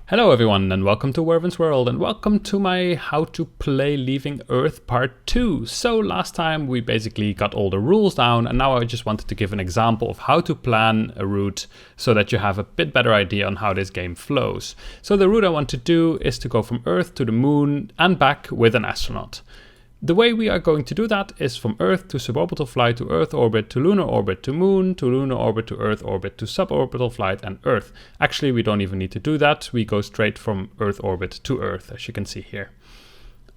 Hello everyone and welcome to Werven's World and welcome to my How to Play Leaving Earth Part 2. So last time we basically got all the rules down and now I just wanted to give an example of how to plan a route so that you have a bit better idea on how this game flows. So the route I want to do is to go from Earth to the Moon and back with an astronaut. The way we are going to do that is from Earth to suborbital flight to Earth orbit to lunar orbit to Moon to lunar orbit to Earth orbit to suborbital flight and Earth. Actually, we don't even need to do that. We go straight from Earth orbit to Earth, as you can see here.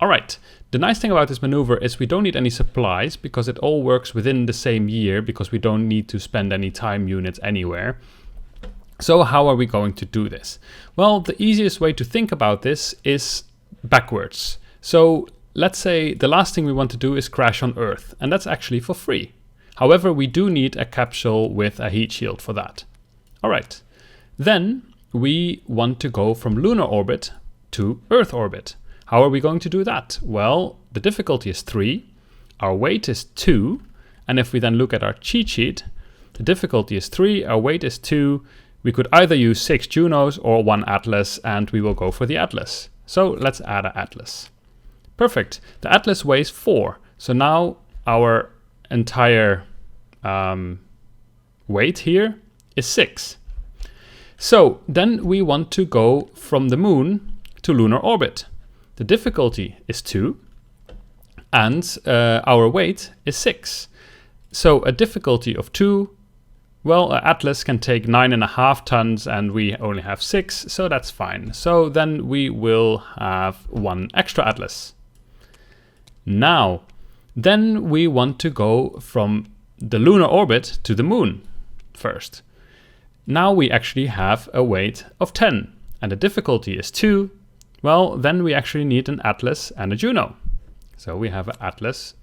All right. The nice thing about this maneuver is we don't need any supplies because it all works within the same year because we don't need to spend any time units anywhere. So how are we going to do this? Well, the easiest way to think about this is backwards. So let's say the last thing we want to do is crash on Earth, and that's actually for free. However, we do need a capsule with a heat shield for that. All right. Then we want to go from lunar orbit to Earth orbit. How are we going to do that? Well, the difficulty is 3, our weight is 2, and if we then look at our cheat sheet, the difficulty is 3, our weight is 2. We could either use 6 Junos or 1 Atlas, and we will go for the Atlas. So let's add an Atlas. Perfect. The Atlas weighs 4. So now our entire weight here is 6. So then we want to go from the Moon to lunar orbit. The difficulty is 2 and our weight is 6. So a difficulty of 2, well, an Atlas can take 9.5 tons and we only have 6, so that's fine. So then we will have 1 extra Atlas. Now, then we want to go from the lunar orbit to the Moon first. Now we actually have a weight of 10 and the difficulty is 2. Well, then we actually need an Atlas and a Juno. So we have an Atlas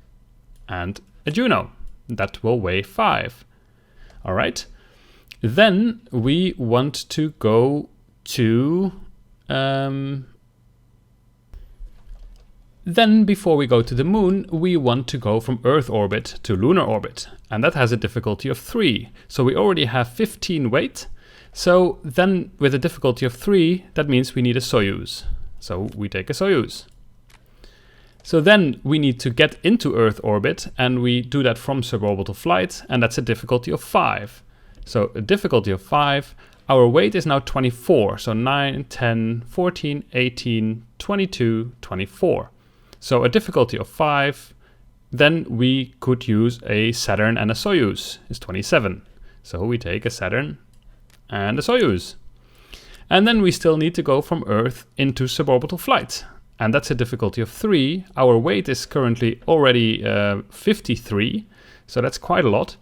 and a Juno. That will weigh 5. All right. Then we want to go to Then before we go to the Moon, we want to go from Earth orbit to lunar orbit. And that has a difficulty of 3. So we already have 15 weight. So then with a difficulty of 3, that means we need a Soyuz. So we take a Soyuz. So then we need to get into Earth orbit and we do that from suborbital flight. And that's a difficulty of 5. So a difficulty of 5. Our weight is now 24. So 9, 10, 14, 18, 22, 24. So a difficulty of 5, then we could use a Saturn and a Soyuz, is 27. So we take a Saturn and a Soyuz. And then we still need to go from Earth into suborbital flight. And that's a difficulty of 3. Our weight is currently already 53, so that's quite a lot.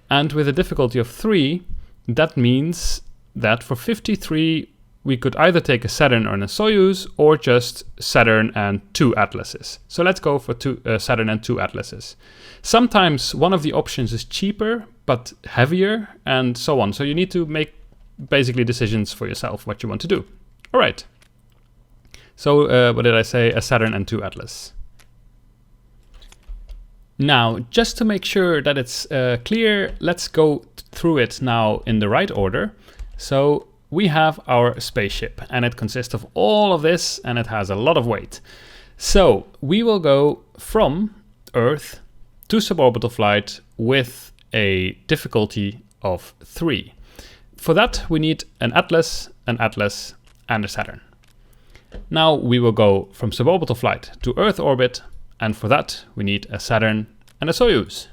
And with a difficulty of 3, that means that for 53, we could either take a Saturn and a Soyuz or just Saturn and 2 Atlases. So let's go for Saturn and 2 Atlases. Sometimes one of the options is cheaper but heavier and so on. So you need to make basically decisions for yourself what you want to do. All right. So what did I say? A Saturn and 2 Atlas. Now, just to make sure that it's clear, let's go through it now in the right order. So we have our spaceship and it consists of all of this and it has a lot of weight. So we will go from Earth to suborbital flight with a difficulty of 3. For that, we need an Atlas, and a Saturn. Now we will go from suborbital flight to Earth orbit, and for that, we need a Saturn and a Soyuz.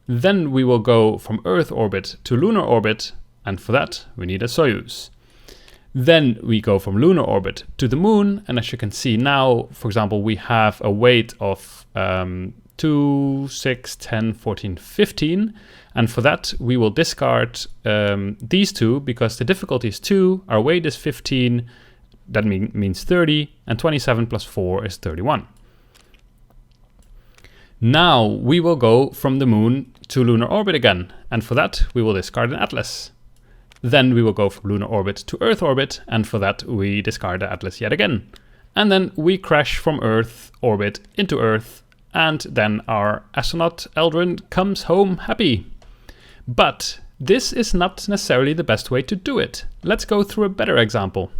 Then we will go from Earth orbit to lunar orbit, and for that, we need a Soyuz. Then we go from lunar orbit to the Moon, and as you can see now, for example, we have a weight of 2, 6, 10, 14, 15. And for that, we will discard these two because the difficulty is 2, our weight is 15, that means 30, and 27 plus 4 is 31. Now we will go from the Moon to lunar orbit again, and for that, we will discard an Atlas. Then we will go from lunar orbit to Earth orbit, and for that we discard the Atlas yet again. And then we crash from Earth orbit into Earth, and then our astronaut Eldrin comes home happy. But this is not necessarily the best way to do it. Let's go through a better example.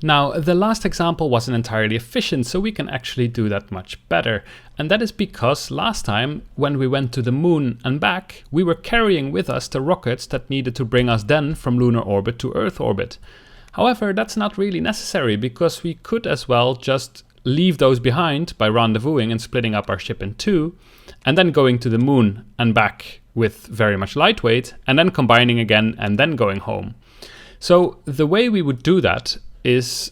Now, the last example wasn't entirely efficient, so we can actually do that much better. And that is because last time, when we went to the moon and back, we were carrying with us the rockets that needed to bring us then from lunar orbit to Earth orbit. However, that's not really necessary, because we could as well just leave those behind by rendezvousing and splitting up our ship in two, and then going to the moon and back with very much lightweight, and then combining again and then going home. So the way we would do that is,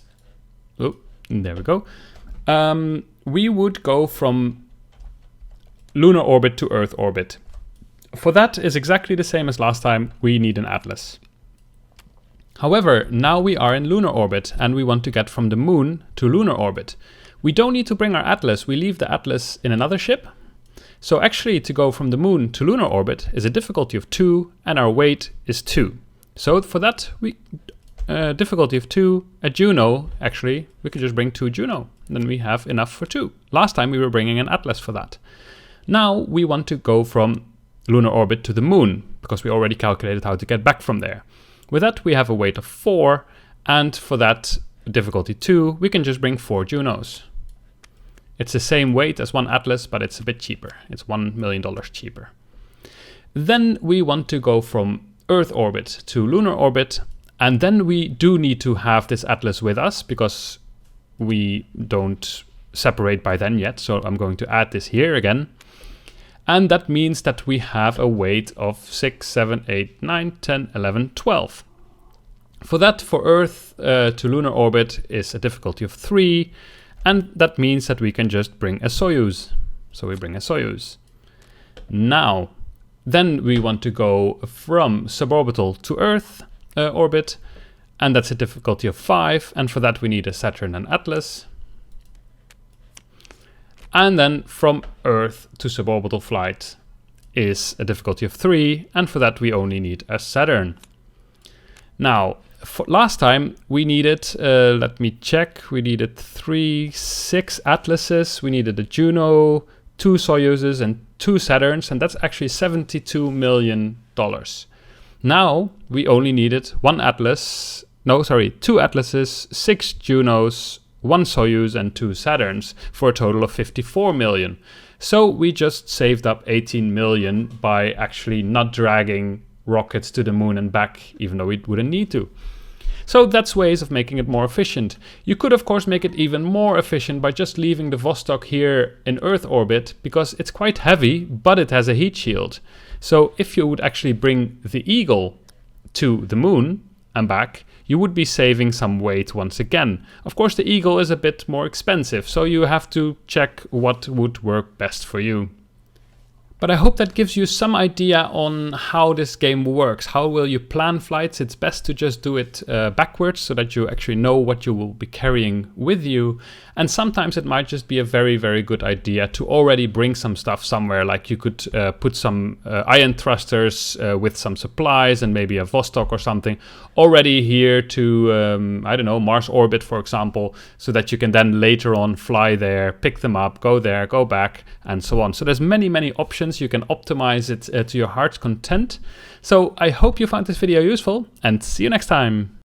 oh, there we go. We would go from lunar orbit to Earth orbit. For that is exactly the same as last time. We need an atlas. However, now we are in lunar orbit and we want to get from the moon to lunar orbit. We don't need to bring our atlas. We leave the atlas in another ship. So actually, to go from the moon to lunar orbit is a difficulty of 2 and our weight is 2. So for that, we difficulty of 2, a Juno, actually, we could just bring 2 Juno. Then we have enough for 2. Last time we were bringing an atlas for that. Now we want to go from lunar orbit to the moon, because we already calculated how to get back from there. With that, we have a weight of 4, and for that difficulty 2, we can just bring 4 Junos. It's the same weight as one atlas, but it's a bit cheaper. It's $1 million cheaper. Then we want to go from Earth orbit to lunar orbit, and then we do need to have this atlas with us because we don't separate by then yet. So I'm going to add this here again. And that means that we have a weight of 6, 7, 8, 9, 10, 11, 12. For that, for Earth to lunar orbit is a difficulty of 3. And that means that we can just bring a Soyuz. So we bring a Soyuz. Now, then we want to go from suborbital to Earth orbit, and that's a difficulty of 5, and for that we need a Saturn and Atlas. And then from Earth to suborbital flight is a difficulty of 3, and for that we only need a Saturn. Now, for last time we needed, let me check, we needed 6 Atlases, we needed a Juno, 2 Soyuzes and 2 Saturns, and that's actually $72 million. Now we only needed 2 Atlases, 6 Junos, 1 Soyuz and 2 Saturns for a total of 54 million. So we just saved up 18 million by actually not dragging rockets to the moon and back, even though we wouldn't need to. So that's ways of making it more efficient. You could of course make it even more efficient by just leaving the Vostok here in Earth orbit, because it's quite heavy, but it has a heat shield. So if you would actually bring the Eagle to the moon and back, you would be saving some weight once again. Of course, the Eagle is a bit more expensive, so you have to check what would work best for you. But I hope that gives you some idea on how this game works. How will you plan flights? It's best to just do it backwards so that you actually know what you will be carrying with you. And sometimes it might just be a very, very good idea to already bring some stuff somewhere. Like you could put some ion thrusters with some supplies and maybe a Vostok or something already here to, I don't know, Mars orbit, for example, so that you can then later on fly there, pick them up, go there, go back, and so on. So there's many, many options. You can optimize it to your heart's content. So I hope you found this video useful, and see you next time.